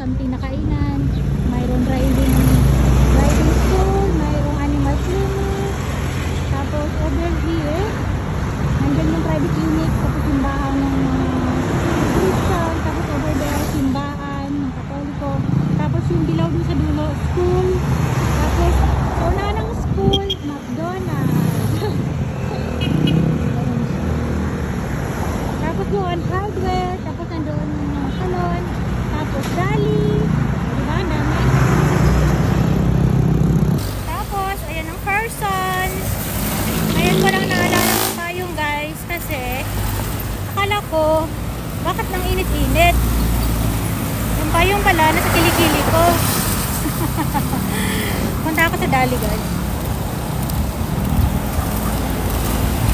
something na kainan. Mayroong driving school, mayroong animal clinic. Tapos over here, nandyan yung private clinic, tapos simbahan ng Christian, tapos over there, simbahan ng Katoliko. Tapos yung dilaw dun sa dulo, school. Tapos, una ng school, McDonald's. Tapos doon, hardware. Tapos nandoon yung mga salon. Tapos Dali. Diba? Ang dami. Tapos, ayan ang person. Ayan ko lang naalala ng payong guys. Kasi, akala ko, bakit nang init-init? Yung payong pala, nasa kilikili ko. Punta ako sa Dali guys.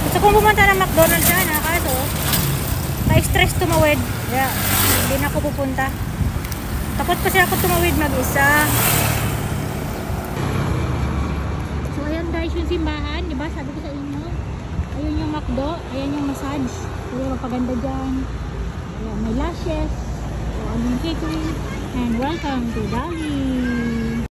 Gusto kong pumunta ng McDonald's sana, kaso na-stress tumawid. Yeah, hindi na ako pupunta. Takot kasi ako tumawid mag-isa. So ayan guys yung simbahan, diba? Sabi ko sa inyo. Ayun yung McDo, ayan yung massage. Kaya magpaganda dyan. Ayan, may lashes. So, ano yung catering. And welcome to Dali.